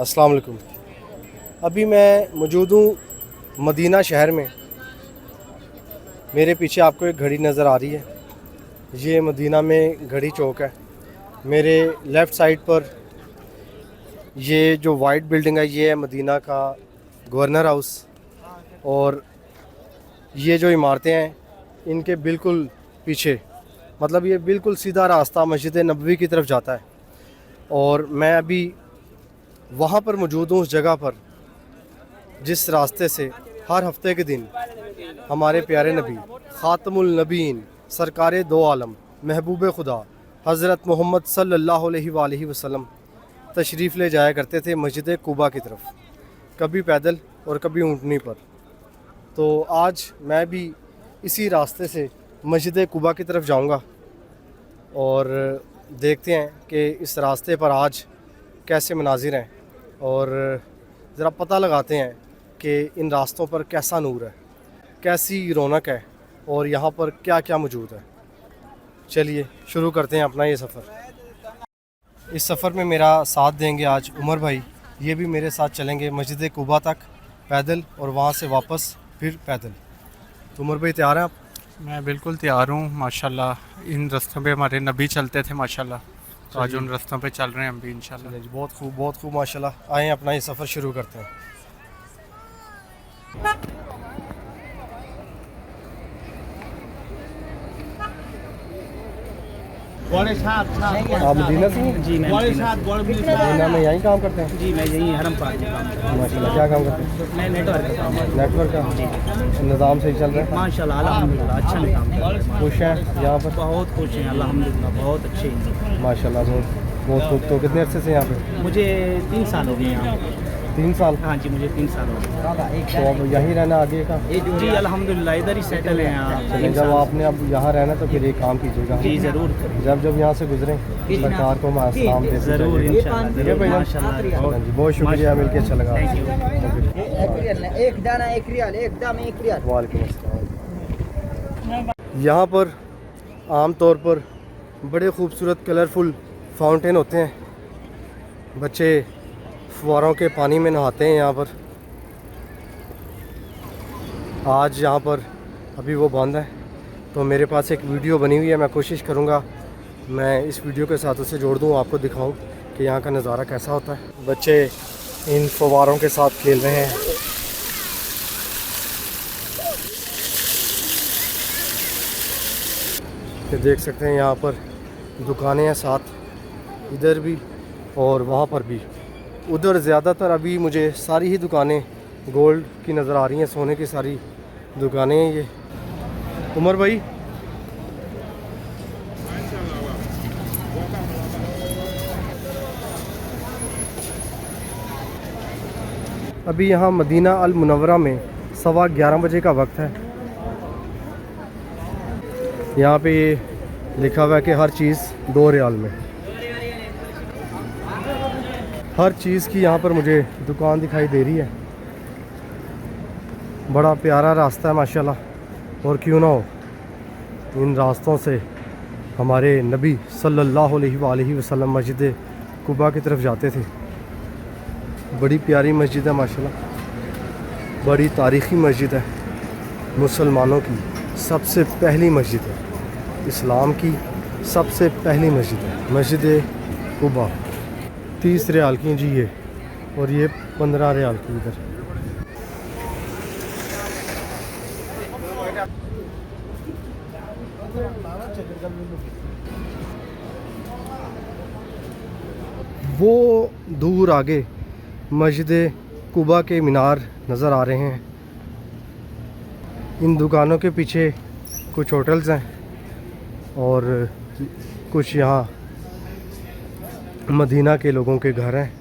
अस्सलाम वालेकुम। अभी मैं मौजूद हूँ मदीना शहर में। मेरे पीछे आपको एक घड़ी नज़र आ रही है, ये मदीना में घड़ी चौक है। मेरे लेफ़्ट साइड पर ये जो वाइट बिल्डिंग है ये है मदीना का गवर्नर हाउस, और ये जो इमारतें हैं इनके बिल्कुल पीछे, मतलब ये बिल्कुल सीधा रास्ता मस्जिद नबवी की तरफ जाता है। और मैं अभी वहाँ पर मौजूद हूँ, उस जगह पर जिस रास्ते से हर हफ्ते के दिन हमारे प्यारे नबी ख़ातमुल नबीन सरकार दो आलम महबूब खुदा हज़रत मोहम्मद सल्लल्लाहु अलैहि वसल्लम तशरीफ़ ले जाया करते थे मस्जिद कुबा की तरफ, कभी पैदल और कभी ऊँटनी पर। तो आज मैं भी इसी रास्ते से मस्जिद कुबा की तरफ जाऊंगा और देखते हैं कि इस रास्ते पर आज कैसे मनाजिर हैं, और ज़रा पता लगाते हैं कि इन रास्तों पर कैसा नूर है, कैसी रौनक है और यहाँ पर क्या क्या मौजूद है। चलिए शुरू करते हैं अपना ये सफ़र। इस सफ़र में मेरा साथ देंगे आज उमर भाई, ये भी मेरे साथ चलेंगे मस्जिद कुबा तक पैदल और वहाँ से वापस फिर पैदल। तो उमर भाई तैयार हैं आप? मैं बिल्कुल तैयार हूँ माशाल्लाह। इन रास्तों पे हमारे नबी चलते थे माशाल्लाह, तो आज उन रास्तों पे चल रहे हैं हम भी इंशाल्लाह। जी, बहुत खूब माशाल्लाह। आए अपना ये सफ़र शुरू करते हैं। आप मदीना से हैं? जी मैं मदीना में यहीं काम करते हैं? जी मैं यहीं हरम पार्क में काम करता माशाल्लाह। क्या काम करते हैं? हूँ। मैं नेटवर्क का काम करता नेटवर्क का निज़ाम सही चल रहा हूँ। माशाल्लाह अल्हम्दुलिल्लाह अच्छा में काम कर रहे है? खुश हैं यहाँ पर? बहुत खुश हैं अल्हम्दुलिल्लाह, बहुत अच्छे हैं। माशाल्लाह बहुत खूब। तो कितने अरसे से यहाँ पे? मुझे 3 साल हो गए यहाँ। 3 साल? हाँ जी मुझे 3 साल हो गए। तो अब यहीं रहना आगे का? जी अल्हम्दुलिल्लाह इधर ही सेटल हैं यहाँ। चलें, जब आपने अब यहाँ रहना तो फिर एक काम कीजिएगा, जी ज़रूर जब यहाँ से गुजरें सरकार को हमारा सलाम दे ज़रूर दीजिएगा। इंशाल्लाह ठीक है भाई? माशाल्लाह। जी बहुत शुक्रिया, मिलके अच्छा लगा। Thank you. एक दाना 1 रियाल, एकदम 1 रियाल। वालेकुम अस्सलाम। यहाँ पर आम तौर पर बड़े खूबसूरत कलरफुल फाउंटेन होते हैं, बच्चे फुवारों के पानी में नहाते हैं यहाँ पर। आज यहाँ पर अभी वो बंद है, तो मेरे पास एक वीडियो बनी हुई है, मैं कोशिश करूँगा मैं इस वीडियो के साथ उसे जोड़ दूँ, आपको दिखाऊँ कि यहाँ का नज़ारा कैसा होता है। बच्चे इन फुवारों के साथ खेल रहे हैं। ये देख सकते हैं यहाँ पर दुकानें हैं साथ, इधर भी और वहाँ पर भी। उधर ज़्यादातर अभी मुझे सारी ही दुकानें गोल्ड की नज़र आ रही हैं, सोने की सारी दुकानें हैं ये। उमर भाई अभी यहाँ मदीना अल मुनव्वरा में 11:15 बजे का वक्त है। यहाँ पे ये लिखा हुआ है कि हर चीज़ 2 रियाल में। हर चीज़ की यहाँ पर मुझे दुकान दिखाई दे रही है। बड़ा प्यारा रास्ता है माशाल्लाह, और क्यों ना हो इन रास्तों से हमारे नबी सल्लल्लाहु अलैहि वसल्लम मस्जिद कुबा की तरफ जाते थे। बड़ी प्यारी मस्जिद है माशाल्लाह, बड़ी तारीख़ी मस्जिद है, मुसलमानों की सबसे पहली मस्जिद है, इस्लाम की सबसे पहली मस्जिद है मस्जिद कुबा। 30 रियाल की जी ये, और ये 15 रियाल की इधर। वो दूर आगे मस्जिद कुबा के मीनार नज़र आ रहे हैं। इन दुकानों के पीछे कुछ होटल्स हैं और कुछ यहाँ मदीना के लोगों के घर हैं।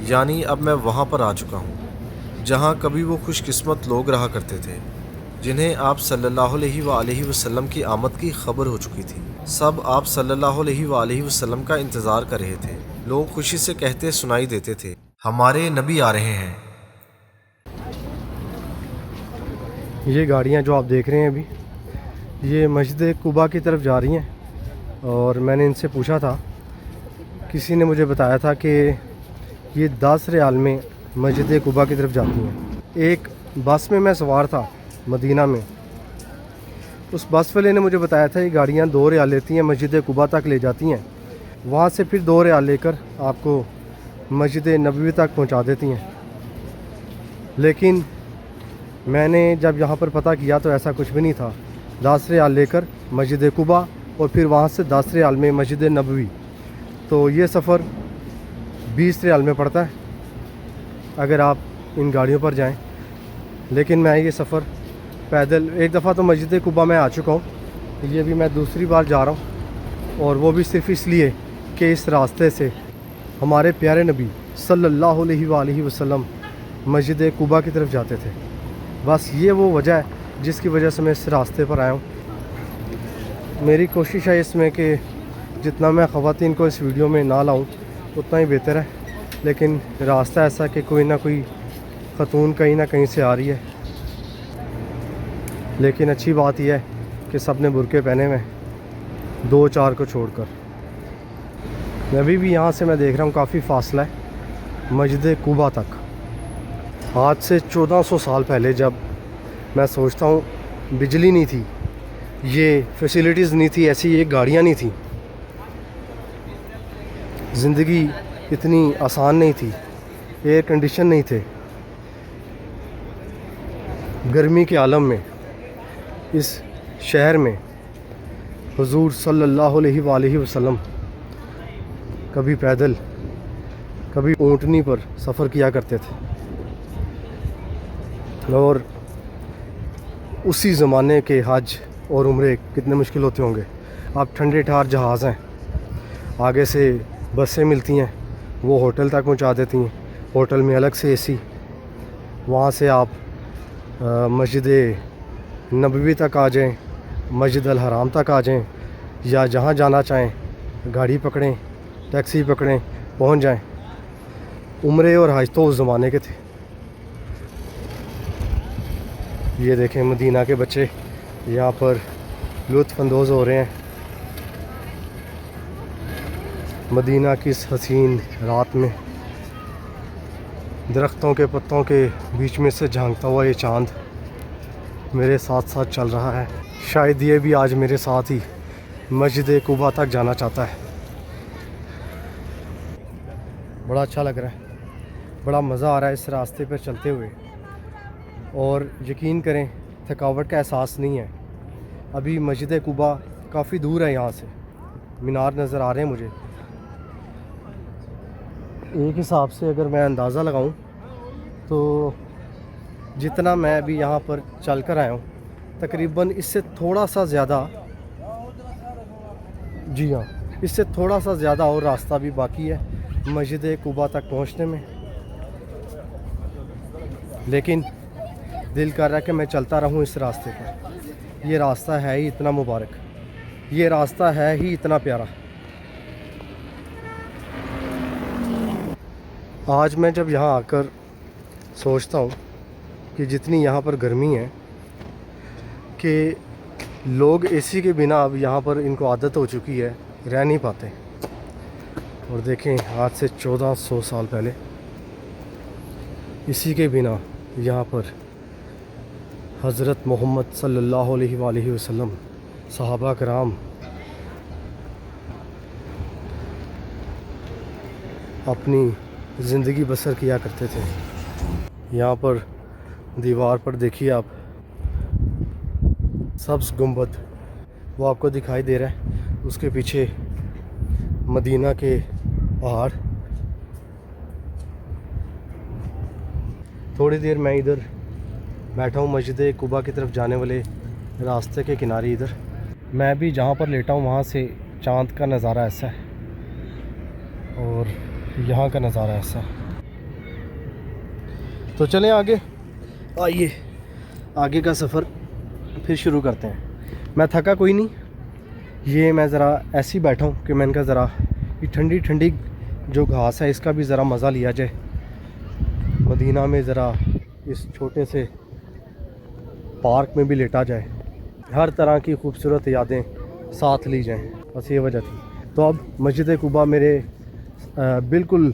यानी अब मैं वहाँ पर आ चुका हूँ जहाँ कभी वो खुशकिस्मत लोग रहा करते थे, जिन्हें आप सल्लल्लाहु अलैहि वसल्लम की आमद की खबर हो चुकी थी। सब आप सल्लल्लाहु अलैहि वसल्लम का इंतज़ार कर रहे थे। लोग खुशी से कहते सुनाई देते थे, हमारे नबी आ रहे हैं। ये गाड़ियाँ जो आप देख रहे हैं अभी, ये मस्जिद कुबा की तरफ जा रही हैं, और मैंने इनसे पूछा था, किसी ने मुझे बताया था कि ये 10 रियाल में मस्जिद कुबा की तरफ जाती हैं। एक बस में मैं सवार था मदीना में, उस बस वाले ने मुझे बताया था ये गाड़ियाँ 2 रियाल लेती हैं, मस्जिद कुबा तक ले जाती हैं, वहाँ से फिर 2 रियाल लेकर आपको मस्जिद नबवी तक पहुँचा देती हैं। लेकिन मैंने जब यहाँ पर पता किया तो ऐसा कुछ भी नहीं था। 10 रियाल लेकर मस्जिद कुबा और फिर वहाँ से 10 रियाल में मस्जिद नबवी, तो ये सफ़र 20 रियाल में पड़ता है अगर आप इन गाड़ियों पर जाएं। लेकिन मैं ये सफ़र पैदल, एक दफ़ा तो मस्जिद कुबा में आ चुका हूँ, ये भी मैं दूसरी बार जा रहा हूँ, और वो भी सिर्फ़ इसलिए कि इस रास्ते से हमारे प्यारे नबी सल्लल्लाहु अलैहि वसल्लम मस्जिद कुबा की तरफ जाते थे। बस ये वो वजह है जिसकी वजह से मैं इस रास्ते पर आया हूँ। मेरी कोशिश है इसमें कि जितना मैं ख़वातीन को इस वीडियो में ना लाऊं उतना ही बेहतर है, लेकिन रास्ता ऐसा कि कोई ना कोई ख़तून कहीं ना कहीं से आ रही है। लेकिन अच्छी बात यह है कि सब ने बुरके पहने हुए, 2-4 को छोड़कर। अभी भी यहाँ से मैं देख रहा हूँ काफ़ी फासला है मस्जिद कुबा तक। आज से 1400 साल पहले जब मैं सोचता हूँ बिजली नहीं थी, ये फैसिलिटीज़ नहीं थी, ऐसी ये गाड़ियाँ नहीं थी, ज़िंदगी इतनी आसान नहीं थी, एयर कंडीशन नहीं थे, गर्मी के आलम में इस शहर में हुजूर सल्लल्लाहु अलैहि वसल्लम कभी पैदल कभी ऊँटनी पर सफ़र किया करते थे। और उसी ज़माने के हज और उम्रे कितने मुश्किल होते होंगे। आप ठंडे ठार जहाज़ हैं, आगे से बसें मिलती हैं, वो होटल तक पहुंचा देती हैं, होटल में अलग से एसी, वहाँ से आप मस्जिद नबवी तक आ जाएं, मस्जिद अल हराम तक आ जाएं, या जहाँ जाना चाहें गाड़ी पकड़ें, टैक्सी पकड़ें, पहुँच जाएं। उम्रे और हज तो उस ज़माने के थे। ये देखें मदीना के बच्चे यहाँ पर लुत्फ़ अंदोज़ हो रहे हैं मदीना की इस हसीन रात में। दरख्तों के पत्तों के बीच में से झांकता हुआ ये चाँद मेरे साथ साथ चल रहा है। शायद ये भी आज मेरे साथ ही मस्जिद कुबा तक जाना चाहता है। बड़ा अच्छा लग रहा है, बड़ा मज़ा आ रहा है इस रास्ते पर चलते हुए, और यकीन करें थकावट का एहसास नहीं है। अभी मस्जिद कुबा काफ़ी दूर है, यहाँ से मीनार नज़र आ रहे हैं मुझे। एक हिसाब से अगर मैं अंदाज़ा लगाऊं तो जितना मैं अभी यहाँ पर चल कर आया हूँ, तकरीबन इससे थोड़ा सा ज़्यादा, जी हाँ, इससे थोड़ा सा ज़्यादा और रास्ता भी बाकी है मस्जिद कुबा तक पहुँचने में। लेकिन दिल कर रहा है कि मैं चलता रहूं इस रास्ते पर। ये रास्ता है ही इतना मुबारक, ये रास्ता है ही इतना प्यारा। आज मैं जब यहाँ आकर सोचता हूँ कि जितनी यहाँ पर गर्मी है कि लोग एसी के बिना अब यहाँ पर इनको आदत हो चुकी है, रह नहीं पाते। और देखें आज से 1400 साल पहले इसी के बिना यहाँ पर हज़रत मोहम्मद सल्लल्लाहु अलैहि वसल्लम, सहाबा कराम अपनी ज़िंदगी बसर किया करते थे। यहाँ पर दीवार पर देखिए आप, सब्ज़ गुंबद वो आपको दिखाई दे रहा है, उसके पीछे मदीना के पहाड़। थोड़ी देर मैं इधर बैठा हूँ मस्जिद कुबा की तरफ जाने वाले रास्ते के किनारे। इधर मैं भी जहाँ पर लेटा हूँ वहाँ से चाँद का नज़ारा ऐसा है और यहाँ का नज़ारा ऐसा है। तो चलें आगे, आइए आगे का सफ़र फिर शुरू करते हैं। मैं थका कोई नहीं, ये मैं ज़रा ऐसे ही बैठा हूँ कि मैंने कहा ज़रा ये ठंडी ठंडी जो घास है इसका भी ज़रा मज़ा लिया जाए। मदीना में ज़रा इस छोटे से पार्क में भी लेटा जाए, हर तरह की खूबसूरत यादें साथ ली जाएं, बस ये वजह थी। तो अब मस्जिद कुबा मेरे बिल्कुल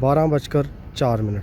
12:04.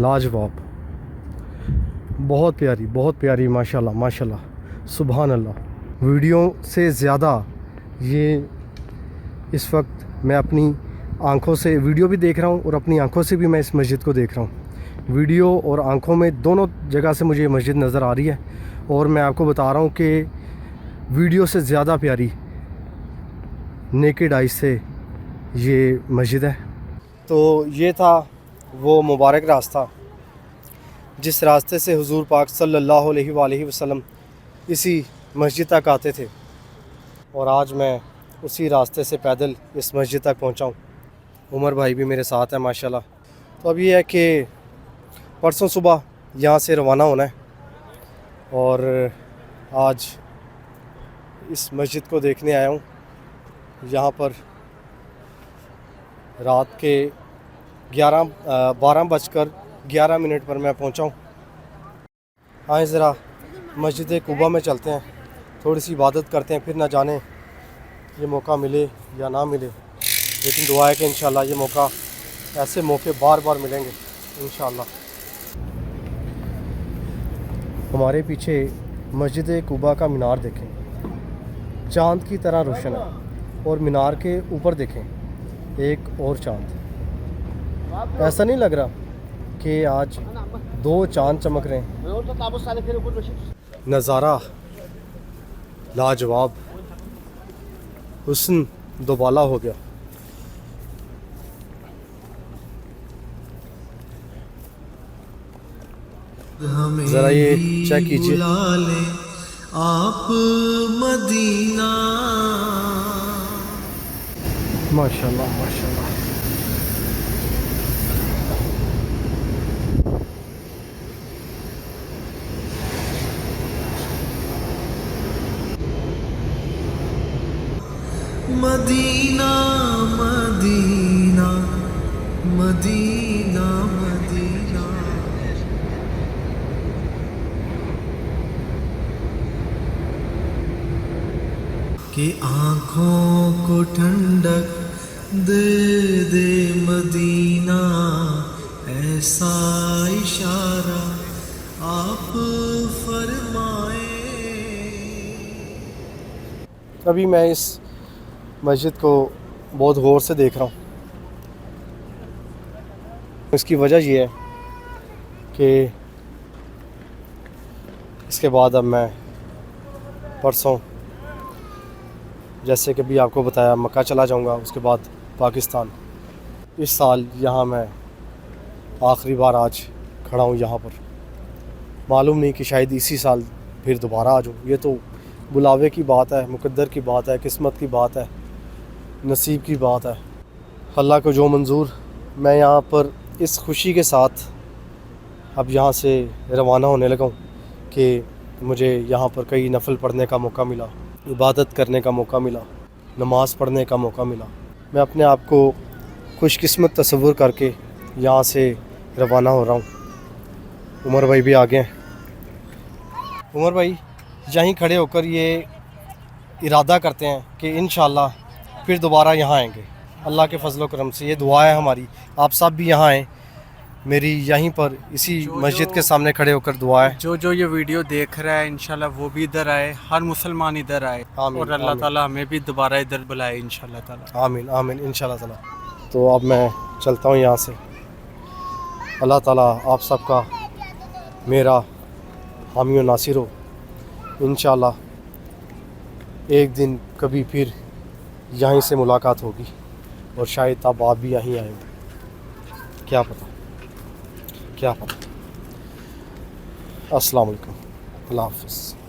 लाजवाब, बहुत प्यारी माशाल्लाह माशाल्लाह, सुभान अल्लाह। वीडियो से ज़्यादा ये इस वक्त मैं अपनी आंखों से वीडियो भी देख रहा हूँ और अपनी आंखों से भी मैं इस मस्जिद को देख रहा हूँ। वीडियो और आंखों में दोनों जगह से मुझे ये मस्जिद नज़र आ रही है और मैं आपको बता रहा हूँ कि वीडियो से ज़्यादा प्यारी नेकेड आई से ये मस्जिद है। तो ये था वो मुबारक रास्ता जिस रास्ते से हुजूर पाक सल्लल्लाहु अलैहि वसल्लम इसी मस्जिद तक आते थे और आज मैं उसी रास्ते से पैदल इस मस्जिद तक पहुंचा हूं। उमर भाई भी मेरे साथ है माशाल्लाह। तो अब ये है कि परसों सुबह यहाँ से रवाना होना है और आज इस मस्जिद को देखने आया हूँ। यहाँ पर रात के 12:11 पर मैं पहुँचा हूँ। आए ज़रा मस्जिद कुबा में चलते हैं, थोड़ी सी इबादत करते हैं, फिर ना जाने ये मौका मिले या ना मिले, लेकिन दुआ है कि इंशाल्लाह ये मौका, ऐसे मौके बार बार मिलेंगे इंशाल्लाह। हमारे पीछे मस्जिद कुबा का मीनार देखें, चाँद की तरह रोशन है और मीनार के ऊपर देखें एक और चाँद। ऐसा नहीं लग रहा कि आज 2 चाँद चमक रहे हैं। नज़ारा लाजवाब, हुस्न दोबाला हो गया। ज़रा ये चेक कीजिए, आप मदीना। माशाल्लाह माशाल्लाह। मदीना मदीना मदीना मदीना। कि आँखों को ठंडक दे दे मदीना, ऐसा इशारा आप फरमाए। अभी मैं इस मस्जिद को बहुत गौर से देख रहा हूँ। इसकी वजह ये है कि इसके बाद अब मैं परसों, जैसे कि भी आपको बताया, मक्का चला जाऊँगा, उसके बाद पाकिस्तान। इस साल यहाँ मैं आखिरी बार आज खड़ा हूँ यहाँ पर। मालूम नहीं कि शायद इसी साल फिर दोबारा आ जाऊँ। ये तो बुलावे की बात है, मुकद्दर की बात है, किस्मत की बात है, नसीब की बात है। अल्लाह को जो मंजूर। मैं यहाँ पर इस खुशी के साथ अब यहाँ से रवाना होने लगा हूँ कि मुझे यहाँ पर कई नफल पढ़ने का मौका मिला, इबादत करने का मौका मिला, नमाज़ पढ़ने का मौका मिला। मैं अपने आप को खुशकिस्मत तस्वुर करके यहाँ से रवाना हो रहा हूँ। उमर भाई भी आ गए हैं। उमर भाई यहीं खड़े होकर ये इरादा करते हैं कि इंशाल्लाह फिर दोबारा यहाँ आएंगे। अल्लाह के फजल करम से ये दुआ है हमारी, आप सब भी यहाँ आएँ। मेरी यहीं पर इसी मस्जिद के सामने खड़े होकर दुआ है। जो ये वीडियो देख रहा है इंशाल्लाह वो भी इधर आए, हर मुसलमान इधर आए आमीन, और अल्लाह आमीन। ताला हमें भी दोबारा इधर बुलाए इंशाल्लाह ताला। आमीन आमीन इंशाल्लाह ताला। तो अब मैं चलता हूँ यहाँ से। अल्लाह ताला आप सबका मेरा हामी व नासिर हो। इंशाल्लाह एक दिन कभी फिर यहीं से मुलाकात होगी और शायद तब आप भी यहीं आए, क्या पता क्या पता। अस्सलाम वालेकुम, अल्लाह हाफ़िज़।